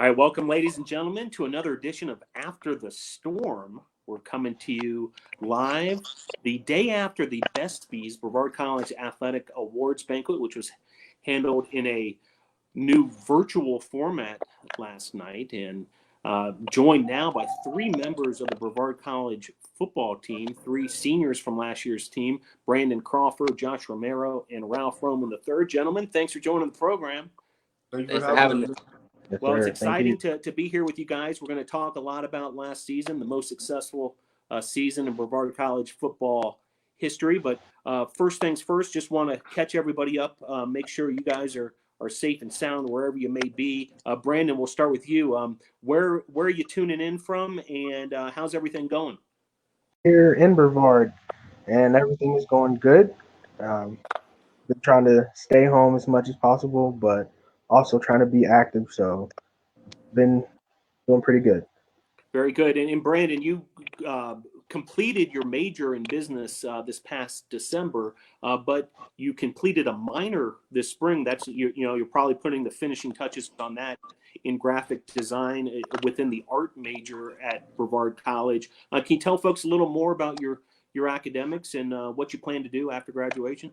All right, welcome, ladies and gentlemen, to another edition of After the Storm. We're coming to you live the day after the Best Bees Brevard College Athletic Awards Banquet, which was handled in a new virtual format last night, and joined now by three members of the Brevard College football team, three seniors from last year's team, Brandon Crawford, Josh Romero, and Ralph Roman III. Gentlemen, thanks for joining the program. Thank you Thanks for for having having us. us. Yes, Well, it's sir. Thank you. exciting to be here with you guys. We're going to talk a lot about last season, the most successful season in Brevard College football history. But first things first, just want to catch everybody up, make sure you guys are safe and sound wherever you may be. Brandon, we'll start with you. Where are you tuning in from, and how's everything going? Here in Brevard, and everything is going good. Um, been trying to stay home as much as possible, but also trying to be active. So, been doing pretty good. Very good. And Brandon, you completed your major in business this past December, but you completed a minor this spring. That's you're probably putting the finishing touches on that in graphic design within the art major at Brevard College. Can you tell folks a little more about your academics and what you plan to do after graduation?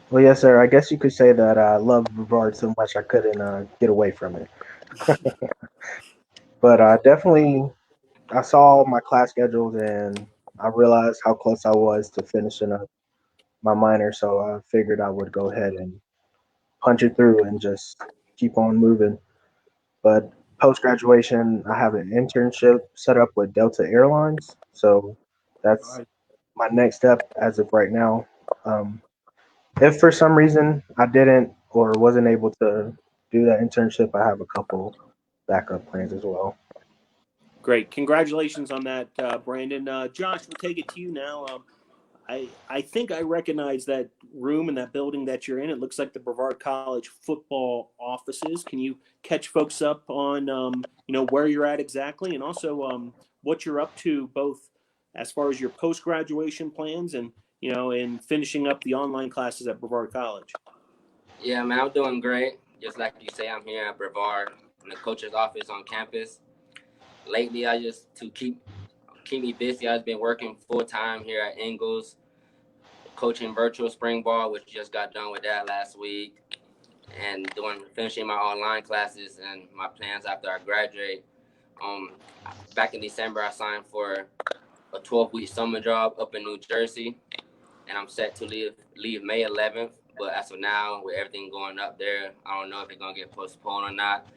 Well, yes, sir. I guess you could say that I love Brevard so much I couldn't get away from it. But definitely, I saw my class schedules and I realized how close I was to finishing up my minor. So I figured I would go ahead and punch it through and just keep on moving. But post graduation, I have an internship set up with Delta Airlines. So that's Right. my next step as of right now. Um, if for some reason I didn't or wasn't able to do that internship, I have a couple backup plans as well. Great. Congratulations on that, Brandon. Josh, we'll take it to you now. I think I recognize that room and that building that you're in. It looks like the Brevard College football offices. Can you catch folks up on where you're at exactly, and also what you're up to, both as far as your post graduation plans and and finishing up the online classes at Brevard College? Yeah, man, I'm doing great. Just like you say, I'm here at Brevard in the coach's office on campus. Lately, I just to keep me busy. I've been working full time here at Ingles, coaching virtual spring ball, which just got done with that last week, and finishing my online classes and my plans after I graduate. Um, Back in December, I signed for a 12-week summer job up in New Jersey, and I'm set to leave May 11th. But as of now, with everything going up there, I don't know if it's gonna get postponed or not.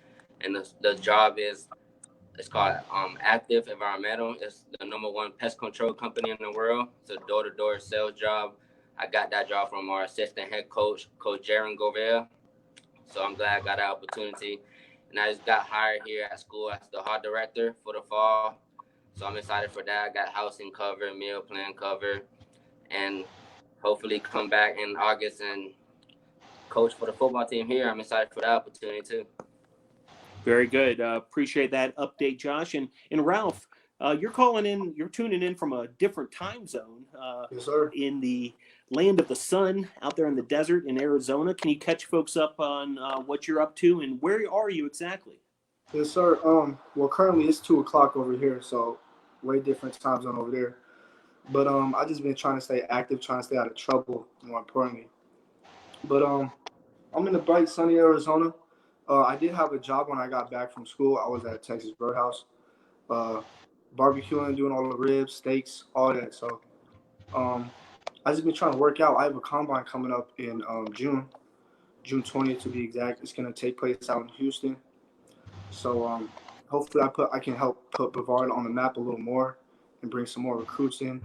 And the job it's called Active Environmental. It's the #1 pest control company in the world. It's a door-to-door sales job. I got that job from our assistant head coach, Coach Jaron Govea. So I'm glad I got that opportunity. And I just got hired here at school as the hall director for the fall. So I'm excited for that. I got housing covered, meal plan covered, and hopefully come back in August and coach for the football team here. I'm excited for that opportunity too. Very good. Appreciate that update, Josh. And Ralph, you're calling in. You're tuning in from a different time zone Yes, sir. in the land of the sun, out there in the desert in Arizona. Can you catch folks up on what you're up to and where are you exactly? Yes, sir. Well, currently it's 2 o'clock over here, so way different time zone over there. But I just been trying to stay active, trying to stay out of trouble. More importantly, but I'm in the bright sunny Arizona. I did have a job when I got back from school. I was at Texas Roadhouse, uh, barbecuing, doing all the ribs, steaks, all that. So um, I just been trying to work out. I have a combine coming up in June 20th to be exact. It's gonna take place out in Houston. So hopefully I can help put Brevard on the map a little more and bring some more recruits in.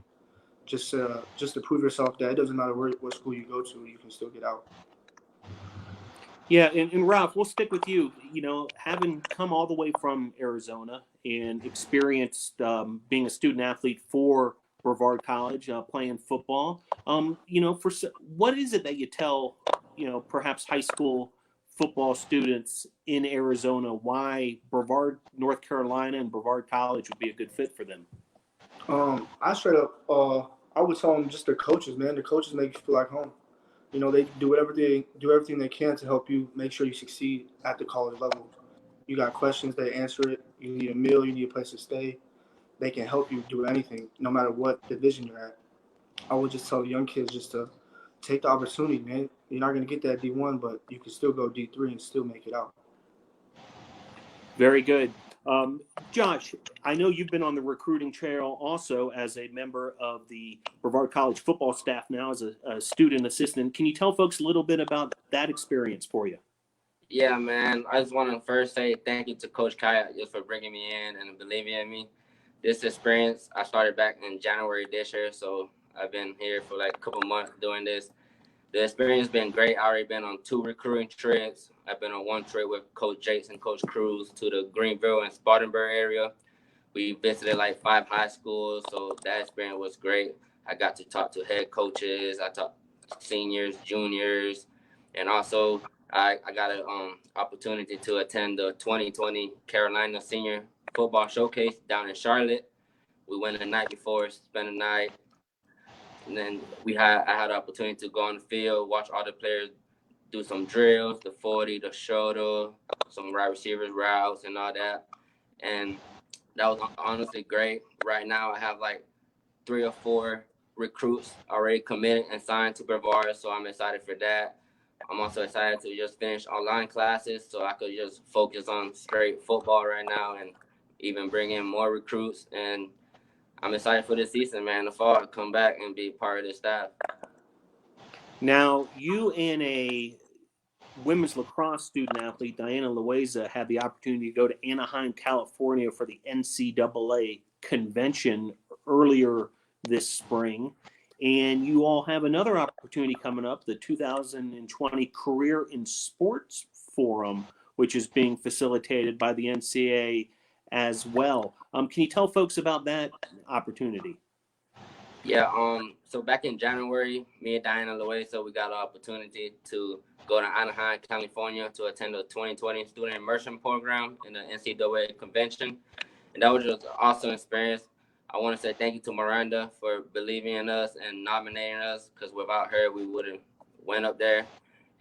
Just to prove yourself that it doesn't matter what school you go to, you can still get out. Yeah, and Ralph, we'll stick with you. Having come all the way from Arizona and experienced being a student athlete for Brevard College, playing football, what is it that you tell, perhaps high school football students in Arizona why Brevard, North Carolina, and Brevard College would be a good fit for them? I straight up, I would tell them just the coaches, man. The coaches make you feel like home. They do everything they can to help you make sure you succeed at the college level. You got questions, they answer it. You need a meal, you need a place to stay. They can help you do anything, no matter what division you're at. I would just tell the young kids just to take the opportunity, man. You're not going to get that D1, but you can still go D3 and still make it out. Very good. Josh, I know you've been on the recruiting trail also as a member of the Brevard College football staff now as a student assistant. Can you tell folks a little bit about that experience for you? Yeah, man. I just want to first say thank you to Coach Kaya just for bringing me in and believing in me. This experience, I started back in January this year, so I've been here for like a couple months doing this. The experience has been great. I already been on 2 recruiting trips. I've been on 1 trip with Coach Jakes and Coach Cruz to the Greenville and Spartanburg area. We visited like 5 high schools, so that experience was great. I got to talk to head coaches. I talked to seniors, juniors, and also I got an opportunity to attend the 2020 Carolina Senior Football Showcase down in Charlotte. We went the night before, spent the night. And then I had the opportunity to go on the field, watch all the players do some drills, the 40, the shuttle, some wide receivers routes and all that. And that was honestly great. Right now I have like 3 or 4 recruits already committed and signed to Brevard, so I'm excited for that. I'm also excited to just finish online classes so I could just focus on straight football right now and even bring in more recruits. And I'm excited for this season, man, the fall, to come back and be part of the staff. Now, you and a women's lacrosse student athlete, Diana Loaiza, had the opportunity to go to Anaheim, California for the NCAA convention earlier this spring. And you all have another opportunity coming up, the 2020 Career in Sports Forum, which is being facilitated by the NCAA as well. Can you tell folks about that opportunity? Yeah, so back in January, me and Diana Loaiza, we got an opportunity to go to Anaheim, California to attend the 2020 Student Immersion Program in the NCAA convention. And that was just an awesome experience. I want to say thank you to Miranda for believing in us and nominating us, because without her, we wouldn't went up there.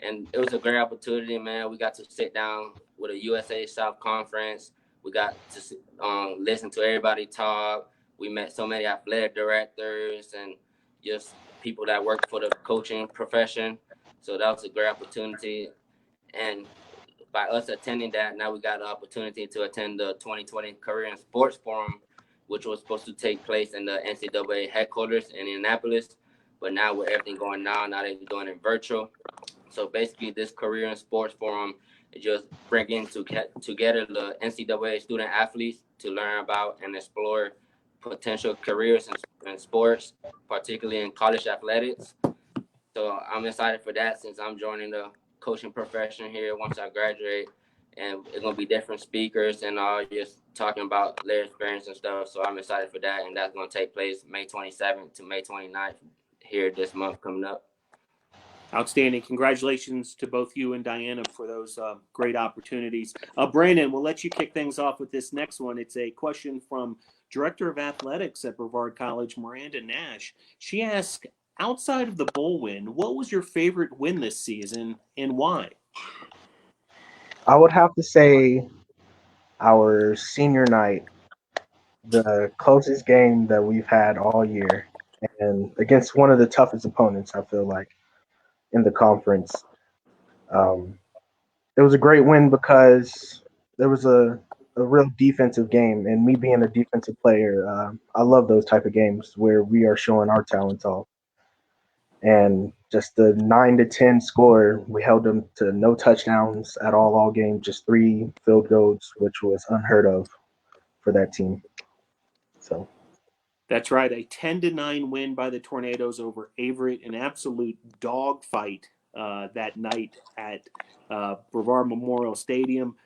And it was a great opportunity, man. We got to sit down with a USA South Conference. We got to listen to everybody talk. We met so many athletic directors and just people that work for the coaching profession. So that was a great opportunity. And by us attending that, now we got the opportunity to attend the 2020 Career in Sports Forum, which was supposed to take place in the NCAA headquarters in Indianapolis. But now with everything going on, now they're doing it virtual. So basically, this Career in Sports Forum is just bringing together the NCAA student athletes to learn about and explore potential careers in sports, particularly in college athletics. So I'm excited for that since I'm joining the coaching profession here once I graduate. And it's going to be different speakers and all just talking about their experience and stuff. So I'm excited for that. And that's going to take place May 27th to May 29th here this month coming up. Outstanding. Congratulations to both you and Diana for those great opportunities. Brandon, we'll let you kick things off with this next one. It's a question from Director of Athletics at Brevard College, Miranda Nash. She asked, outside of the bowl win, what was your favorite win this season and why? I would have to say our senior night, the closest game that we've had all year, and against one of the toughest opponents, I feel like, in the conference. It was a great win because there was a real defensive game, and me being a defensive player, I love those type of games where we are showing our talents off. And just the 9-10 score, we held them to no touchdowns at all game, just 3 field goals, which was unheard of for that team. So that's right, a 10-9 win by the Tornadoes over Averett, an absolute dogfight that night at Brevard Memorial Stadium.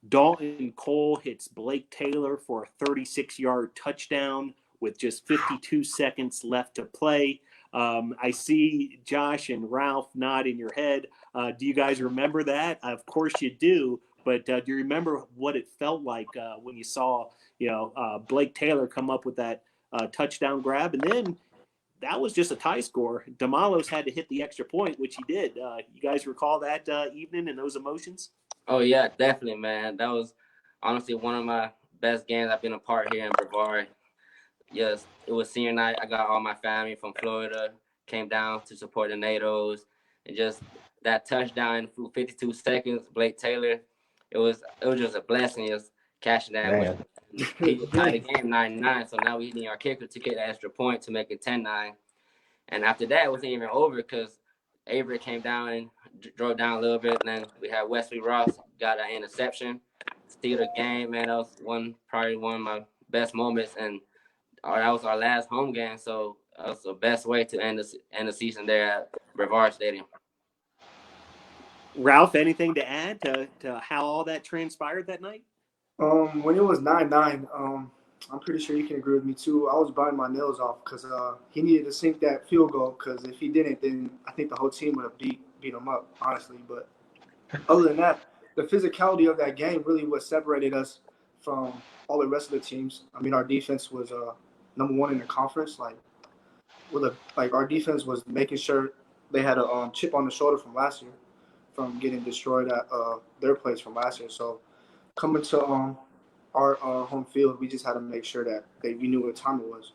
Dalton Cole hits Blake Taylor for a 36-yard touchdown with just 52 seconds left to play. I see Josh and Ralph nod in your head. Do you guys remember that? Of course you do. But do you remember what it felt like when you saw, Blake Taylor come up with that touchdown grab? And then that was just a tie score. Damalos had to hit the extra point, which he did. You guys recall that evening and those emotions? Oh, yeah, definitely, man. That was honestly one of my best games I've been a part here in Brevard. Yes, it was senior night. I got all my family from Florida came down to support the NATOs, and just that touchdown in 52 seconds, Blake Taylor. It was just a blessing. Just catching that, which Man, he tied the game 9-9. So now we need our kicker to get the extra point to make it 10-9. And after that, it wasn't even over because Avery came down and drove down a little bit. And then we had Wesley Ross got an interception, steal the game. Man, that was probably one of my best moments. And that was our last home game. So that was the best way to end the season there at Brevard Stadium. Ralph, anything to add to how all that transpired that night? When it was 9-9, I'm pretty sure you can agree with me too. I was biting my nails off because he needed to sink that field goal. Because if he didn't, then I think the whole team would have beat him up, honestly. But other than that, the physicality of that game really what separated us from all the rest of the teams. I mean, our defense was number one in the conference. Like our defense was making sure they had a chip on the shoulder from last year, from getting destroyed at their place from last year. So coming to our home field, we just had to make sure that we knew what time it was.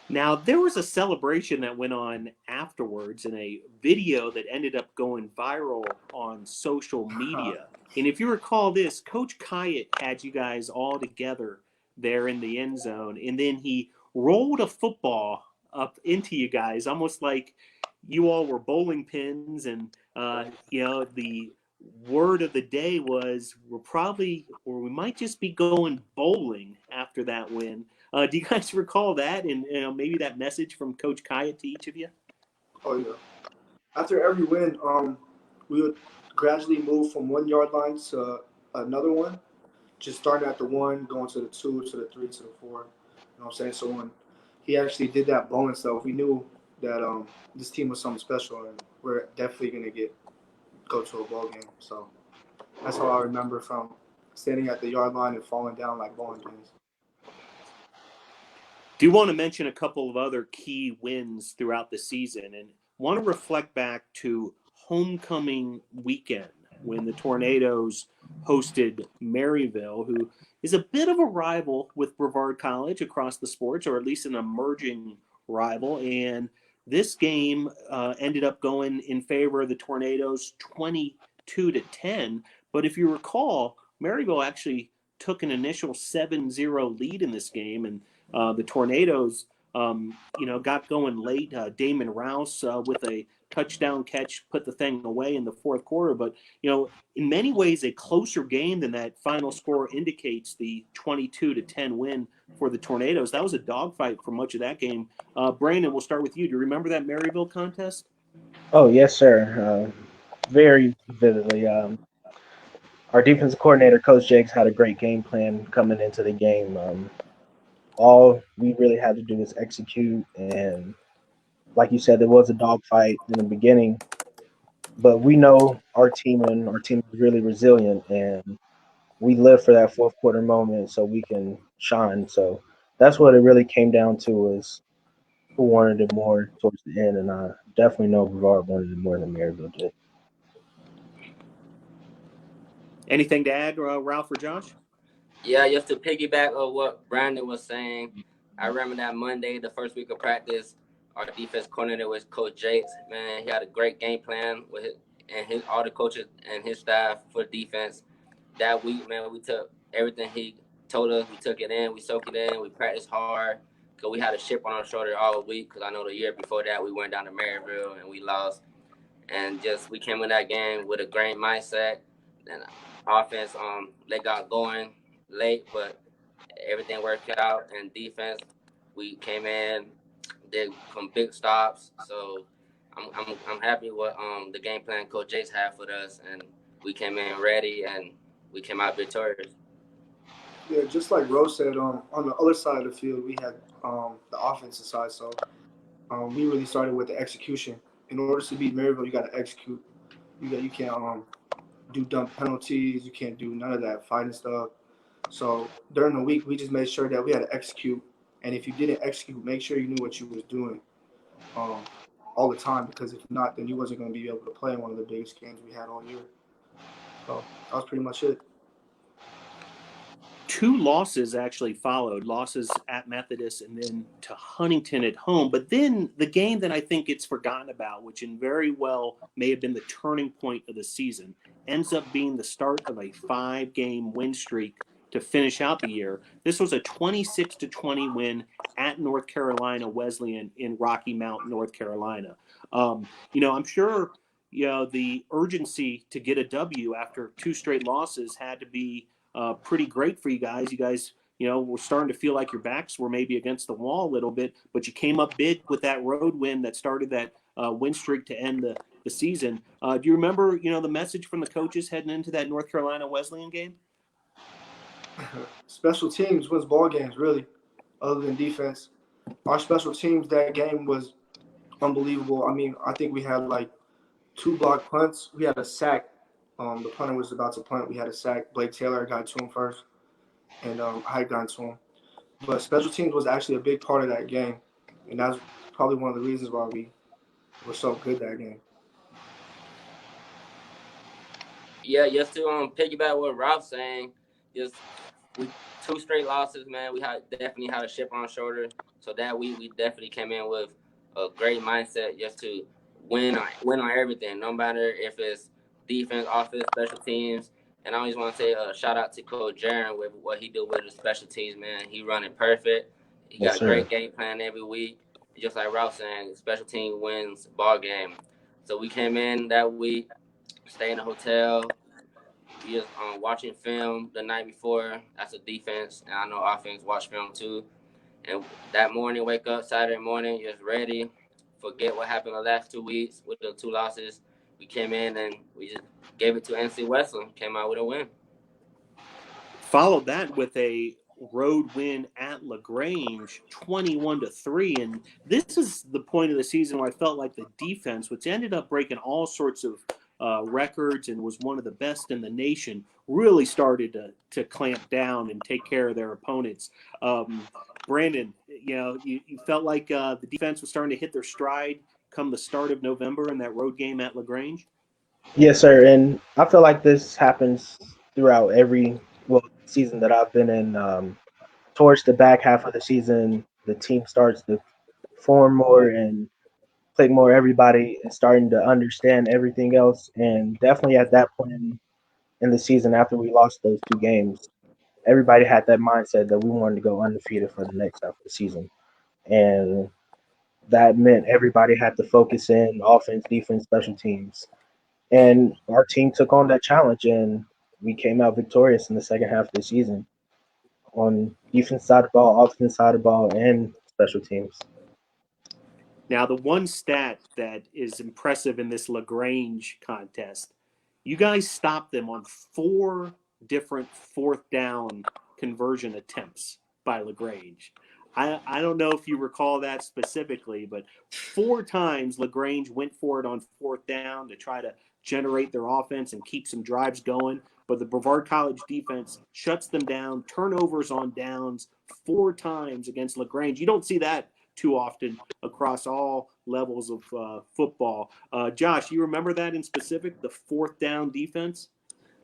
Now, there was a celebration that went on afterwards in a video that ended up going viral on social media. And if you recall this, Coach Kyatt had you guys all together there in the end zone, and then he rolled a football up into you guys, almost like you all were bowling pins. And, the word of the day was we might just be going bowling after that win. Do you guys recall that, and maybe that message from Coach Kyatt to each of you? Oh yeah. After every win, we would gradually move from 1 yard line to another one, just starting at the 1, going to the 2, to the 3, to the 4. You know what I'm saying? So when he actually did that bowling stuff, we knew that this team was something special, and we're definitely gonna go to a ball game. So that's how I remember from standing at the yard line and falling down like bowling pins. Do want to mention a couple of other key wins throughout the season, and want to reflect back to homecoming weekend when the Tornadoes hosted Maryville, who is a bit of a rival with Brevard College across the sports, or at least an emerging rival. And this game ended up going in favor of the Tornadoes 22-10. But if you recall, Maryville actually took an initial 7-0 lead in this game, and the Tornadoes, got going late. Damon Rouse with a touchdown catch put the thing away in the fourth quarter. But, in many ways, a closer game than that final score indicates, the 22-10 win for the Tornadoes. That was a dogfight for much of that game. Brandon, we'll start with you. Do you remember that Maryville contest? oh yes, sir. Very vividly. Our defensive coordinator, Coach Jakes, had a great game plan coming into the game. All we really had to do was execute, and like you said, there was a dogfight in the beginning, but we know our team and our team is really resilient, and we live for that fourth quarter moment so we can shine. So that's what it really came down to, was who wanted it more towards the end, and I definitely know Brevard wanted it more than Maryville did. Anything to add, Ralph or Josh? Yeah, just to piggyback on what Brandon was saying, I remember that Monday, the first week of practice, our defense coordinator was Coach Jakes. Man, he had a great game plan with all the coaches and his staff for defense. That week, man, we took everything he told us. We took it in, we soaked it in, we practiced hard because we had a chip on our shoulder all week. Because I know the year before that we went down to Maryville and we lost. And just we came in that game with a great mindset. And offense, they got going late, but everything worked out. And defense, we came in, did some big stops. So I'm happy with the game plan Coach Jakes had for us, and we came in ready and we came out victorious. Yeah, just like Rose said, on the other side of the field, we had the offensive side. So we really started with the execution. In order to beat Maryville, you got to execute. You can't do dumb penalties. You can't do none of that fighting stuff. So during the week, we just made sure that we had to execute. And if you didn't execute, make sure you knew what you was doing um, all the time. Because if not, then you wasn't going to be able to play in one of the biggest games we had all year. So that was pretty much it. 2 losses actually followed, losses at Methodist and then to Huntington at home. But then the game that I think gets forgotten about, which in very well may have been the turning point of the season, ends up being the start of a 5-game win streak to finish out the year. This was a 26-20 win at North Carolina Wesleyan in Rocky Mount, North Carolina. I'm sure, the urgency to get a W after 2 straight losses had to be pretty great for you guys. You guys, were starting to feel like your backs were maybe against the wall a little bit, but you came up big with that road win that started that win streak to end the season. Do you remember, the message from the coaches heading into that North Carolina Wesleyan game? Special teams wins ball games, really, other than defense. Our special teams that game was unbelievable. I mean, I think we had like 2 block punts. We had a sack. The punter was about to punt. We had a sack. Blake Taylor got to him first, and I had gotten to him. But special teams was actually a big part of that game, and that's probably one of the reasons why we were so good that game. Yeah, just to piggyback what Ralph's saying, just we 2 straight losses, man. We definitely had a chip on our shoulder. So that we definitely came in with a great mindset just to win on everything, no matter if it's defense, offense, special teams. And I always want to say a shout out to Coach Jaron with what he do with the special teams, man. He run it perfect. He got a great game plan every week. Just like Ralph saying, special team wins ball game. So we came in that week, stay in the hotel. We just watching film the night before. That's a defense, and I know offense watch film too. And that morning, wake up Saturday morning, just ready. Forget what happened the last 2 weeks with the 2 losses. We came in and we just gave it to NC Wesleyan. Came out with a win. Followed that with a road win at LaGrange, 21-3. And this is the point of the season where I felt like the defense, which ended up breaking all sorts of records and was one of the best in the nation, really started to clamp down and take care of their opponents. Brandon, you felt like the defense was starting to hit their stride come the start of November in that road game at LaGrange? Yes, sir. And I feel like this happens throughout every season that I've been in. Towards the back half of the season, the team starts to form more and click more. Everybody is starting to understand everything else. And definitely at that point in the season, after we lost those 2 games, everybody had that mindset that we wanted to go undefeated for the next half of the season. And that meant everybody had to focus in offense, defense, special teams. And our team took on that challenge, and we came out victorious in the second half of the season on defense side of the ball, offense side of the ball, and special teams. Now, the one stat that is impressive in this LaGrange contest, you guys stopped them on 4 different 4th down conversion attempts by LaGrange. I don't know if you recall that specifically, but 4 times LaGrange went for it on 4th down to try to generate their offense and keep some drives going. But the Brevard College defense shuts them down, turnovers on downs 4 times against LaGrange. You don't see that too often across all levels of football. Josh, you remember that in specific, the 4th down defense?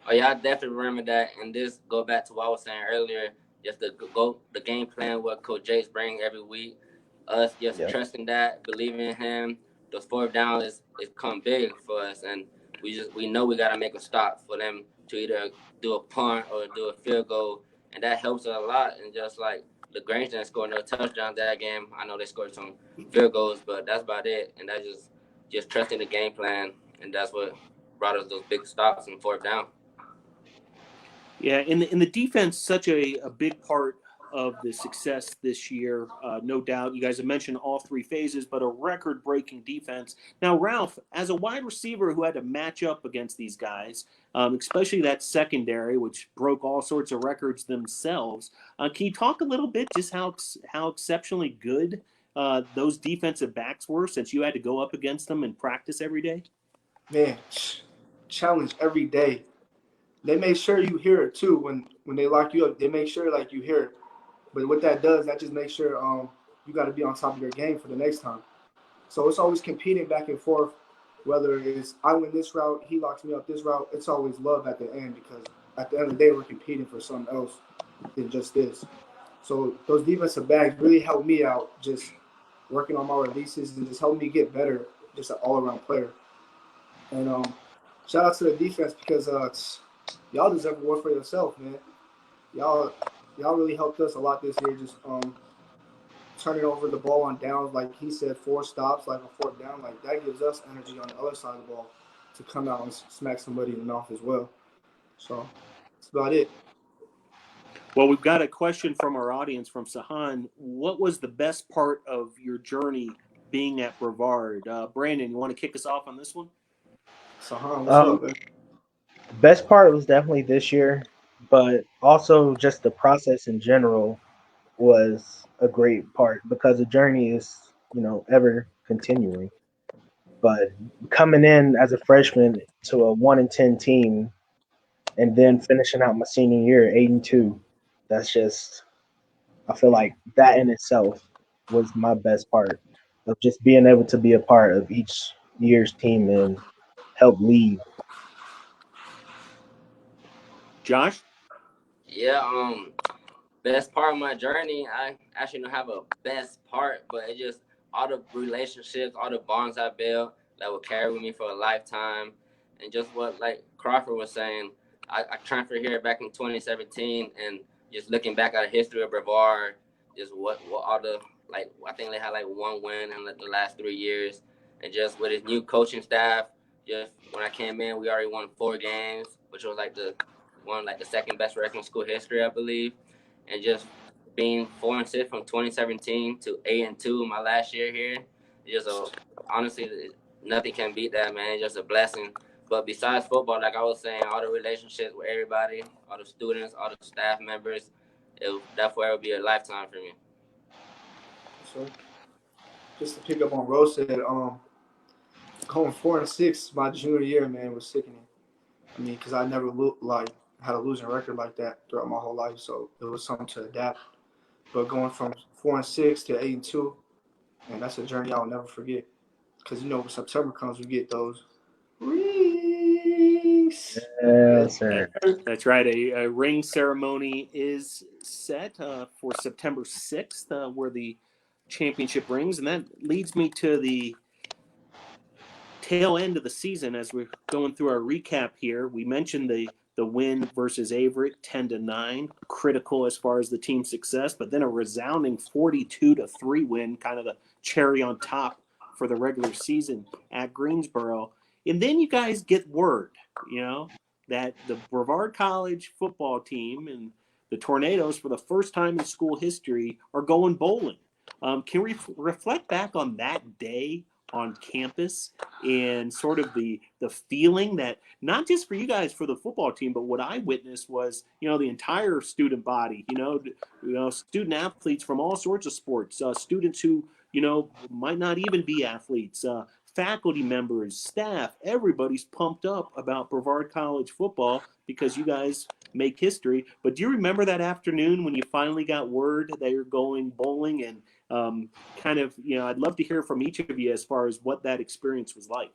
Oh, yeah, I definitely remember that. And this go back to what I was saying earlier, just the game plan what Coach Jake's bring every week. Us just trusting that, believing in him. Those 4th down is come big for us, and we know we gotta make a stop for them to either do a punt or do a field goal, and that helps us a lot. And just like LaGrange didn't score no touchdowns that game. I know they scored some field goals, but that's about it. And that's just trusting the game plan, and that's what brought us those big stops in 4th down. Yeah, in the defense, such a big part of the success this year, no doubt. You guys have mentioned all 3 phases, but a record-breaking defense. Now, Ralph, as a wide receiver who had to match up against these guys, especially that secondary, which broke all sorts of records themselves, can you talk a little bit just how exceptionally good those defensive backs were since you had to go up against them in practice every day? Man, challenge every day. They make sure you hear it too when they lock you up. They make sure like you hear it. But what that does, that just makes sure you got to be on top of your game for the next time. So it's always competing back and forth. Whether it's I win this route, he locks me up this route. It's always love at the end because at the end of the day we're competing for something else. than just this. So those defensive backs really helped me out, just working on my releases and just helped me get better, just an all-around player. And shout out to the defense because y'all deserve a award for yourself, man. Y'all y'all really helped us a lot this year. Just turning over the ball on downs, like he said, 4 stops, like a 4th down, like that gives us energy on the other side of the ball to come out and smack somebody in the mouth as well. So that's about it. Well, we've got a question from our audience from Sahan. What was the best part of your journey being at Brevard? Brandon, you want to kick us off on this one? Sahan, what's up, man? The best part was definitely this year, but also just the process in general was a great part because the journey is, ever continuing. But coming in as a freshman to a 1-10 team and then finishing out my senior year 8-2, that's just, I feel like that in itself was my best part of just being able to be a part of each year's team and help lead. Josh? Yeah, best part of my journey, I actually don't have a best part, but it just all the relationships, all the bonds I built that will carry with me for a lifetime. And just what like Crawford was saying, I transferred here back in 2017, and just looking back at the history of Brevard, just what all the, like, I think they had like 1 win in the last 3 years. And just with his new coaching staff, just when I came in, we already won 4 games, which was like the second best record in school history, I believe. And just being 4-6 from 2017 to 8-2 my last year here, just honestly, nothing can beat that, man. It's just a blessing. But besides football, like I was saying, all the relationships with everybody, all the students, all the staff members, that forever be a lifetime for me. So just to pick up on Rose said, going 4-6 my junior year, man, was sickening. I mean, because I never had a losing record like that throughout my whole life, so it was something to adapt. But going from 4-6 to 8-2, man, that's a journey I'll never forget. Because when September comes, we get those rings. Yes, sir. That's right. A ring ceremony is set for September 6th, where the championship rings. And that leads me to the tail end of the season as we're going through our recap here. We mentioned the win versus Averett, 10-9, critical as far as the team's success, but then a resounding 42-3 win, kind of the cherry on top for the regular season at Greensboro. And then you guys get word, that the Brevard College football team and the Tornadoes, for the first time in school history, are going bowling. Can we reflect back on that day on campus and sort of the feeling that not just for you guys for the football team, but what I witnessed was the entire student body, student athletes from all sorts of sports, students who might not even be athletes, faculty members, staff, everybody's pumped up about Brevard College football because you guys make history. But do you remember that afternoon when you finally got word that you're going bowling? And I'd love to hear from each of you as far as what that experience was like.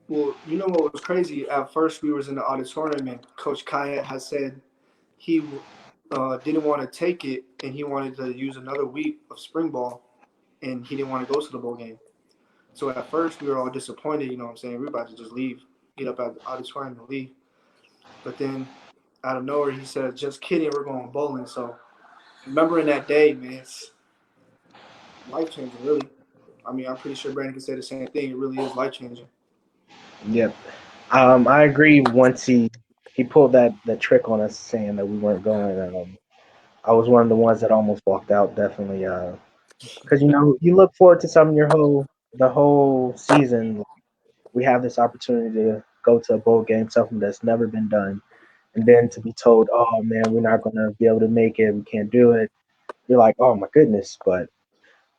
Well, what was crazy? At first, we was in the auditorium, and Coach Kayat had said he didn't want to take it, and he wanted to use another week of spring ball, and he didn't want to go to the bowl game. So at first, we were all disappointed. You know what I'm saying? We were about to just leave, get up at the auditorium and leave. But then, out of nowhere, he said, "Just kidding, we're going bowling." So, remembering that day, man, it's life-changing, really. I mean, I'm pretty sure Brandon can say the same thing. It really is life-changing. Yep. I agree. Once he pulled that trick on us, saying that we weren't going. I was one of the ones that almost walked out. Definitely, because you look forward to something the whole season. We have this opportunity to go to a bowl game, something that's never been done, and then to be told, "Oh man, we're not going to be able to make it. We can't do it." You're like, "Oh my goodness!" But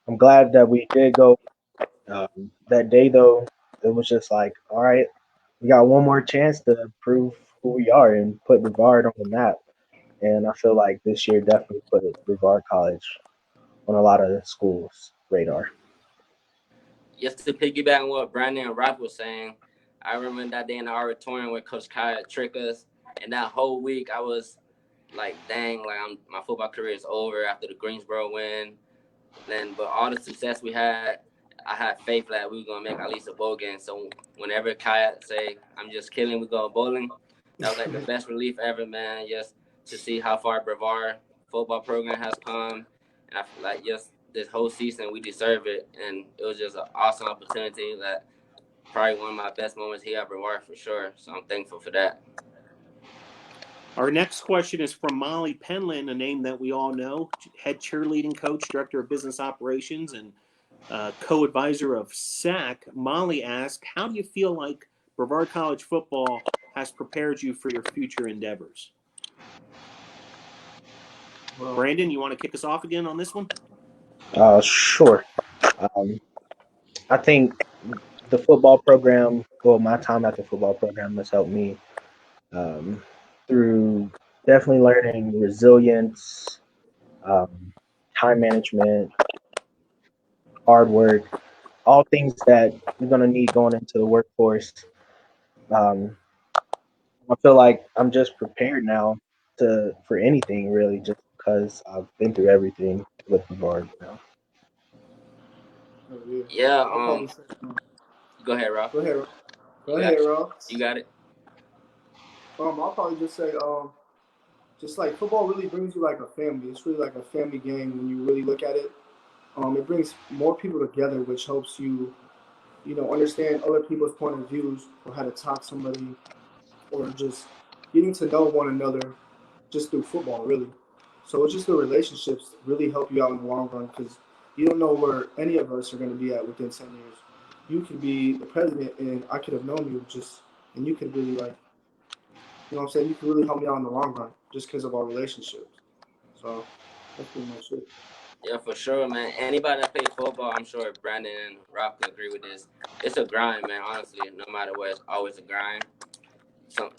I'm glad that we did go. That day, though, it was just like, all right, we got one more chance to prove who we are and put Brevard on the map. And I feel like this year definitely put Brevard College on a lot of schools' radar. Just to piggyback on what Brandon and Ralph was saying, I remember that day in the auditorium where Coach Kyle tricked us, and that whole week I was like, dang, like my football career is over after the Greensboro win. But all the success we had, I had faith that we were gonna make at least a bowl game. So whenever Kai say I'm just killing, we go bowling, that was like the best relief ever, man. Just to see how far Brevard football program has come, and I feel like just this whole season we deserve it, and it was just an awesome opportunity. That probably one of my best moments here at Brevard for sure. So I'm thankful for that. Our next question is from Molly Penland, a name that we all know, head cheerleading coach, director of business operations, and co-advisor of SAC. Molly asked, how do you feel like Brevard College football has prepared you for your future endeavors? Well, Brandon, you want to kick us off again on this one? Sure. I think the football program, well, my time at the football program has helped me through definitely learning resilience, time management, hard work, all things that you're going to need going into the workforce. Um, I feel like I'm just prepared now for anything really, just because I've been through everything with Brevard. Yeah. I'll probably say, Go ahead, Rob. go ahead, Rob. Go You ahead, got it. Rob. You got it. I'll probably just say, just like football really brings you like a family. It's really like a family game when you really look at it. It brings more people together, which helps you, understand other people's point of views or how to talk to somebody, or just getting to know one another just through football, really. So it's just the relationships really help you out in the long run because you don't know where any of us are going to be at within 10 years. You could be the president, and I could have known you and you could really like, what I'm saying? You could really help me out in the long run just because of our relationships. So that's pretty much it. Yeah, for sure, man. Anybody that plays football, I'm sure Brandon and Rob can agree with this. It's a grind, man. Honestly, no matter what, it's always a grind. So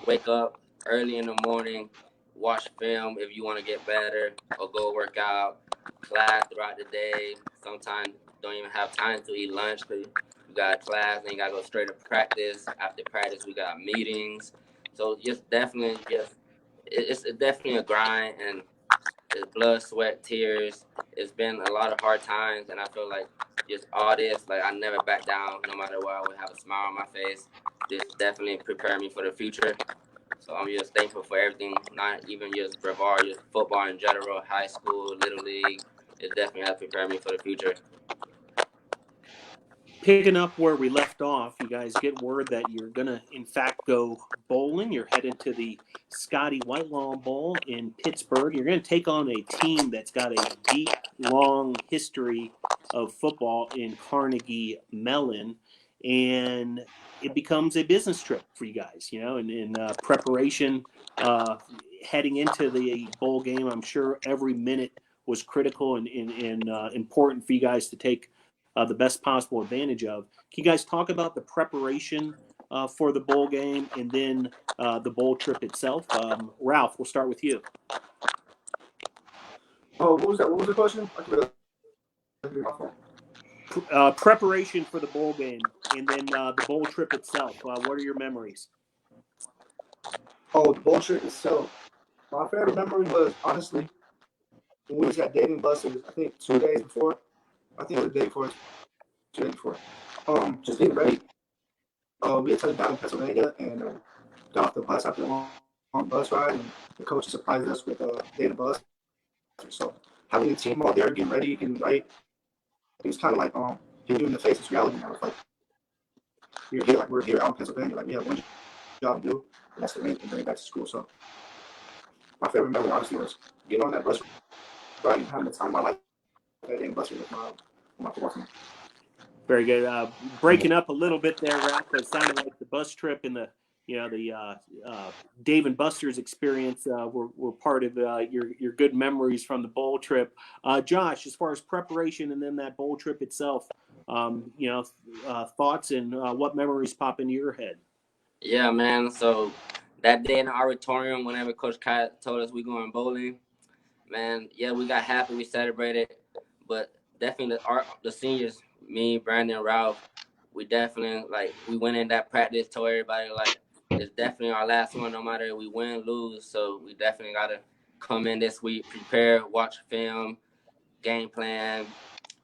wake up early in the morning, watch film if you want to get better, or go work out, class throughout the day. Sometimes don't even have time to eat lunch because you got class, and you got to go straight to practice. After practice, we got meetings. So it's definitely a grind, and it's blood, sweat, tears. It's been a lot of hard times, and I feel like just all this, like I never back down, no matter what. I would have a smile on my face. This definitely prepared me for the future. So I'm just thankful for everything, not even just Brevard, just football in general, high school, little league. It definitely has prepared me for the future. Picking up where we left off, you guys get word that you're going to, in fact, go bowling. You're headed to the Scotty Whitelaw Bowl in Pittsburgh. You're going to take on a team that's got a deep, long history of football in Carnegie Mellon. And it becomes a business trip for you guys, in preparation heading into the bowl game. I'm sure every minute was critical and important for you guys to take the best possible advantage of. Can you guys talk about the preparation for the bowl game and then the bowl trip itself? Ralph, we'll start with you. Oh, what was that? What was the question? Preparation for the bowl game and then the bowl trip itself. What are your memories? Oh, the bowl trip itself. My favorite memory was honestly when we was at Dave and Buster's. I think 2 days before. I think it was the day before. 2 days before. Just getting ready. We had touched down in Pennsylvania and got off the bus after a long bus ride, and the coach surprised us with Dave and Buster's. So having the team all there, getting ready, getting right, it was kind of like hitting you in the face. It's reality now. It's like we're here out in Pennsylvania. Like we have one job to do, and that's to bring it back to school. So my favorite memory, honestly, was getting on that bus ride and having the time of my life. That day bus with my football team. Very good. Breaking up a little bit there, Ralph. It sounded like the bus trip and the Dave and Buster's experience were part of your good memories from the bowl trip. Josh, as far as preparation and then that bowl trip itself, thoughts and what memories pop into your head? Yeah, man. So that day in the auditorium, whenever Coach Kai told us we going bowling, man, yeah, we got happy, we celebrated, but definitely the seniors, me, Brandon, Ralph, we definitely we went in that practice, told everybody it's definitely our last one, no matter if we win, lose. So we definitely gotta come in this week, prepare, watch film, game plan.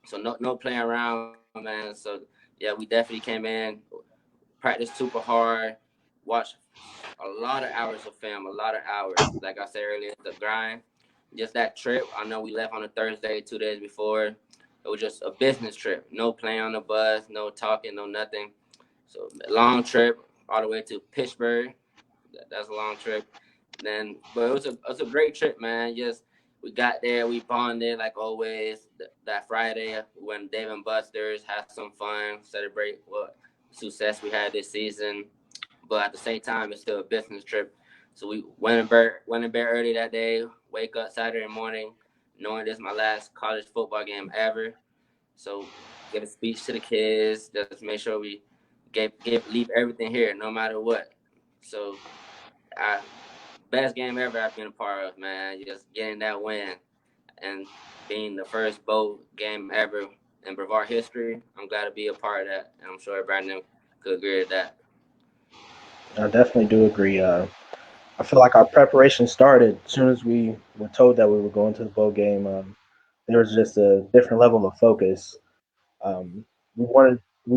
So no playing around, man. So yeah, we definitely came in, practiced super hard, watched a lot of hours of film, a lot of hours. Like I said earlier, the grind. Just that trip. I know we left on a Thursday, 2 days before. It was just a business trip. No playing on the bus, no talking, no nothing. So long trip all the way to Pittsburgh. That's a long trip. But it was a great trip, man. Just we got there, we bonded like always. That Friday, we went Dave and Buster's, had some fun, celebrate what success we had this season. But at the same time, it's still a business trip. So we went in bed early that day. Wake up Saturday morning, knowing this is my last college football game ever. So give a speech to the kids. Just make sure we leave everything here, no matter what. So, best game ever I've been a part of, man. Just getting that win and being the first bowl game ever in Brevard history. I'm glad to be a part of that, and I'm sure Brandon could agree with that. I definitely do agree. I feel like our preparation started as soon as we were told that we were going to the bowl game. There was just a different level of focus. Um, we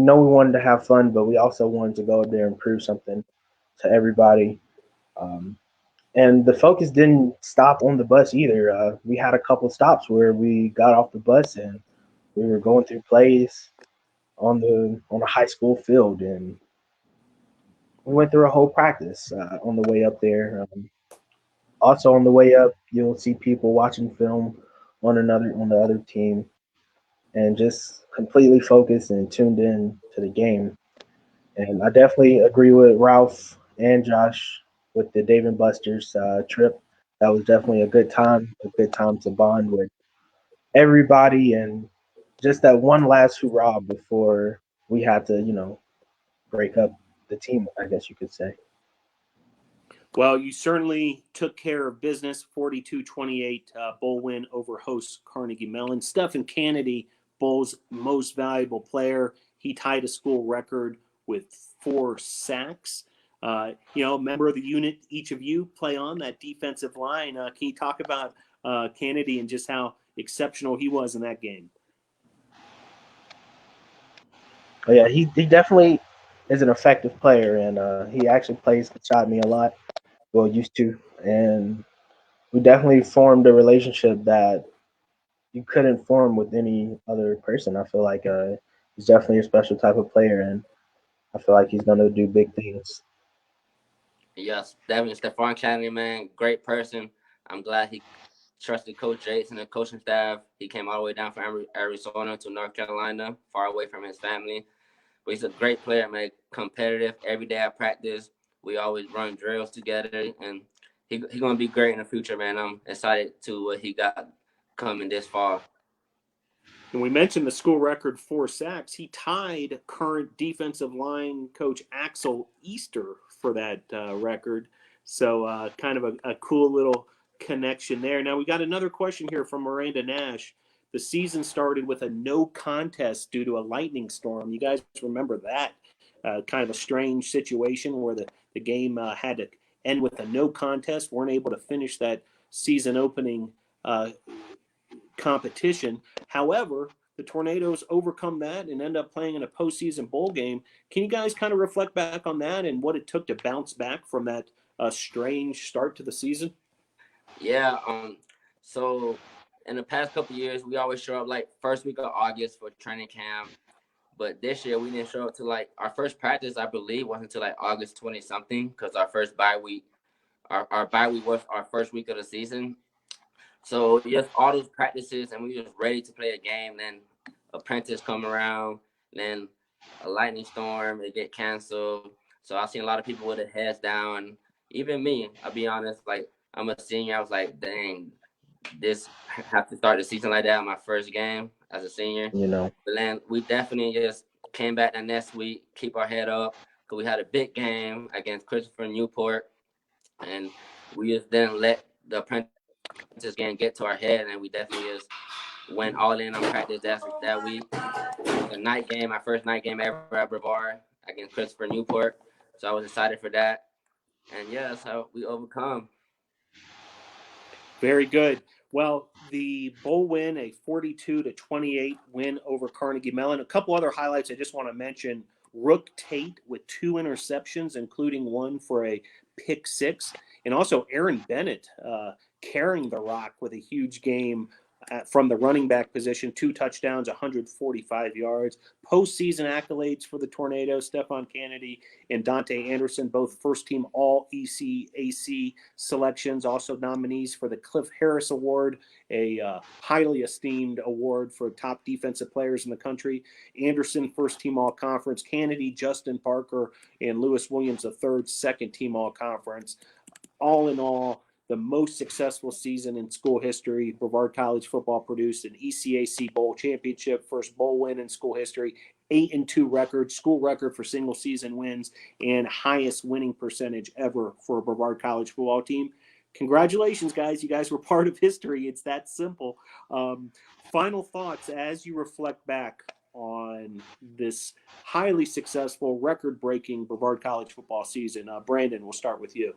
know we wanted to have fun, but we also wanted to go up there and prove something to everybody. Um, and the focus didn't stop on the bus either. We had a couple stops where we got off the bus and we were going through plays on a high school field, and we went through a whole practice on the way up there. Also on the way up, you'll see people watching film on the other team, and just completely focused and tuned in to the game. And I definitely agree with Ralph and Josh with the Dave and Buster's trip. That was definitely a good time to bond with everybody, and just that one last hurrah before we had to, break up the team, I guess you could say. Well, you certainly took care of business. 42-28 bowl win over host Carnegie Mellon. Stephen Kennedy, Bowl's most valuable player. He tied a school record with 4 sacks. Member of the unit, each of you play on that defensive line. Can you talk about Kennedy and just how exceptional he was in that game? But yeah, he definitely is an effective player, and he actually plays beside me a lot. Well, used to, and we definitely formed a relationship that you couldn't form with any other person. I feel like he's definitely a special type of player, and I feel like he's gonna do big things. Yes, definitely Stephon Kennedy, man, great person. I'm glad he trusted Coach Yates and the coaching staff. He came all the way down from Arizona to North Carolina, far away from his family. But he's a great player, man. Competitive every day at practice. We always run drills together, and he's gonna be great in the future, man. I'm excited to what he got coming this fall. And we mentioned the school record 4 sacks. He tied current defensive line coach Axel Easter for that record. So kind of a cool little connection there. Now we got another question here from Miranda Nash. The season started with a no contest due to a lightning storm. You guys remember that kind of a strange situation where the game had to end with a no contest. Weren't able to finish that season opening competition. However, the Tornadoes overcome that and end up playing in a postseason bowl game. Can you guys kind of reflect back on that and what it took to bounce back from that strange start to the season? Yeah. So in the past couple of years, we always show up like first week of August for training camp. But this year we didn't show up to like our first practice, I believe, wasn't until like August 20 something, because our bye week was our first week of the season. So just all those practices, and we was ready to play a game. Then apprentice come around, then a lightning storm, it get canceled. So I seen a lot of people with their heads down. Even me, I'll be honest, like I'm a senior. I was like, dang, this have to start the season like that, my first game as a senior. You know, But then we definitely just came back the next week, keep our head up, because we had a big game against Christopher Newport, and we just didn't let the apprentice game get to our head, and we definitely just went all in on practice that week. It was a night game, my first night game ever at Brevard against Christopher Newport, so I was excited for that. And yeah, that's how we overcome. Very good. Well, the bowl win, a 42-28 win over Carnegie Mellon. A couple other highlights I just want to mention. Rook Tate with 2 interceptions, including one for a pick six. And also Aaron Bennett carrying the rock with a huge game from the running back position, 2 touchdowns, 145 yards. Postseason accolades for the Tornadoes, Stephon Kennedy and Dante Anderson, both first-team All-ECAC selections, also nominees for the Cliff Harris Award, a highly esteemed award for top defensive players in the country. Anderson, first-team All-Conference. Kennedy, Justin Parker, and Lewis Williams III, second-team All-Conference. All in all, the most successful season in school history. Brevard College football produced an ECAC Bowl championship, first bowl win in school history, 8-2 record, school record for single season wins, and highest winning percentage ever for a Brevard College football team. Congratulations, guys. You guys were part of history. It's that simple. Final thoughts as you reflect back on this highly successful, record-breaking Brevard College football season. Brandon, we'll start with you.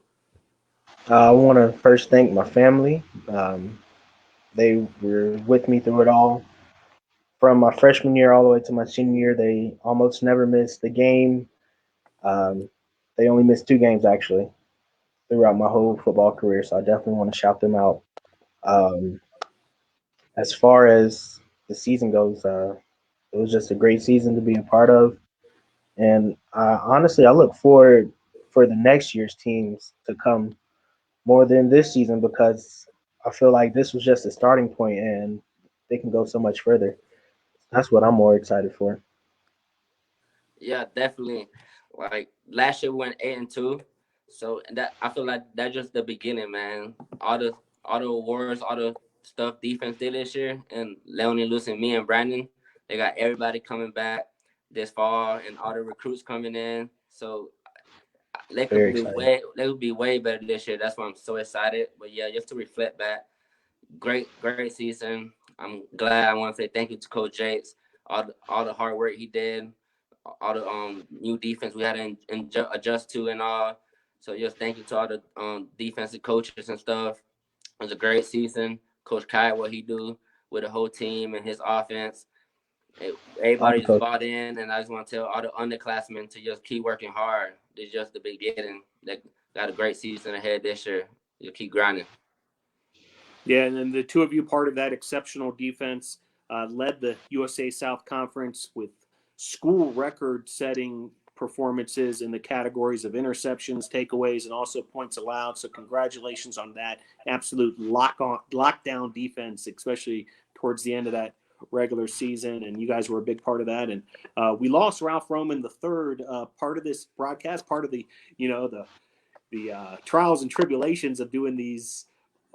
I want to first thank my family. They were with me through it all. From my freshman year all the way to my senior year, they almost never missed a game. Um, they only missed 2 games, actually, throughout my whole football career, so I definitely want to shout them out. Um, as far as the season goes, it was just a great season to be a part of. And honestly, I look forward for the next year's teams to come more than this season because I feel like this was just a starting point and they can go so much further. That's what I'm more excited for. Yeah, definitely. Like last year we went 8-2. So that I feel like that's just the beginning, man. All the awards, all the stuff defense did this year, and Leonie, Lucy, and me and Brandon, they got everybody coming back this fall, and all the recruits coming in. So Very excited. they could be way better this year. That's why I'm so excited. But yeah, just to reflect back, great season. I'm glad. I want to say thank you to Coach Jakes, all the hard work he did, all the new defense we had to adjust to and all. So just thank you to all the defensive coaches and stuff. It was a great season. Coach Kai, what he do with the whole team and his offense. Everybody just bought in, and I just want to tell all the underclassmen to just keep working hard. It's just the beginning. They got a great season ahead this year. You keep grinding. Yeah, and then the two of you, part of that exceptional defense, led the USA South Conference with school record-setting performances in the categories of interceptions, takeaways, and also points allowed. So congratulations on that absolute lockdown defense, especially towards the end of that regular season. And you guys were a big part of that. And we lost Ralph Roman III, part of this broadcast, part of the trials and tribulations of doing these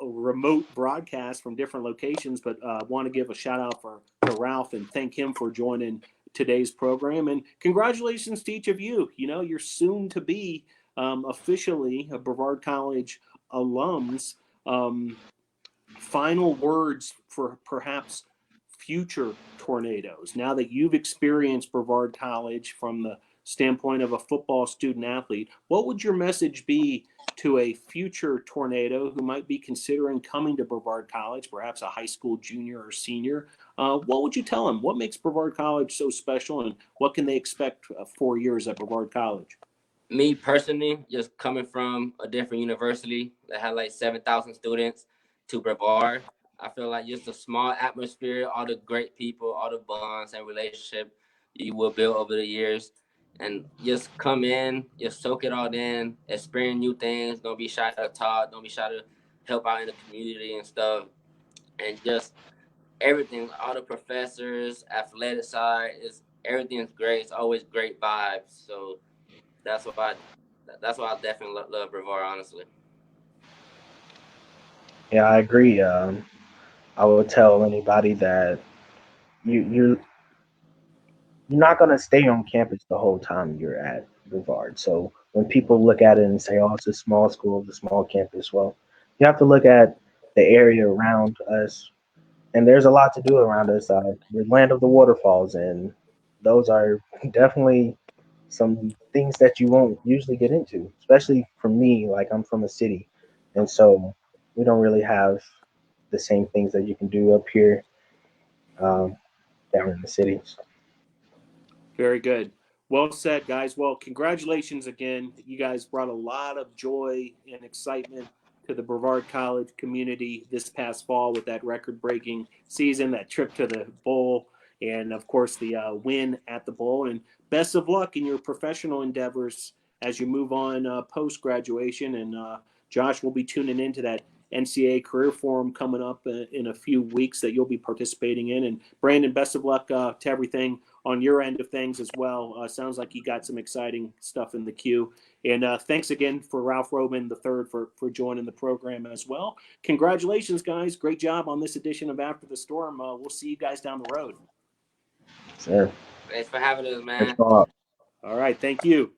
remote broadcasts from different locations, but want to give a shout out for Ralph and thank him for joining today's program. And congratulations to each of you. You know, you're soon to be officially a Brevard College alums. Final words for perhaps future Tornadoes. Now that you've experienced Brevard College from the standpoint of a football student athlete, what would your message be to a future Tornado who might be considering coming to Brevard College, perhaps a high school junior or senior? What would you tell them? What makes Brevard College so special, and what can they expect 4 years at Brevard College? Me personally, just coming from a different university that had like 7,000 students to Brevard, I feel like just a small atmosphere, all the great people, all the bonds and relationship you will build over the years. And just come in, just soak it all in, experience new things. Don't be shy to talk. Don't be shy to help out in the community and stuff. And just everything, all the professors, athletic side, everything's great. It's always great vibes. So that's why I definitely love Brevard, honestly. Yeah, I agree. I would tell anybody that you're not going to stay on campus the whole time you're at Brevard. So when people look at it and say, "Oh, it's a small school, it's a small campus," well, you have to look at the area around us, and there's a lot to do around us. We're land of the waterfalls, and those are definitely some things that you won't usually get into, especially for me. Like, I'm from a city, and so we don't really have the same things that you can do up here down in the city. Very good. Well said, guys. Well, congratulations again. You guys brought a lot of joy and excitement to the Brevard College community this past fall with that record-breaking season, that trip to the bowl, and of course the win at the bowl. And best of luck in your professional endeavors as you move on post-graduation. And Josh will be tuning into that NCAA Career Forum coming up in a few weeks that you'll be participating in. And Brandon, best of luck to everything on your end of things as well. Sounds like you got some exciting stuff in the queue. And thanks again for Ralph Robin III for joining the program as well. Congratulations, guys. Great job on this edition of After the Storm. We'll see you guys down the road. Sure. Thanks for having us, man. Thanks a lot. All right. Thank you.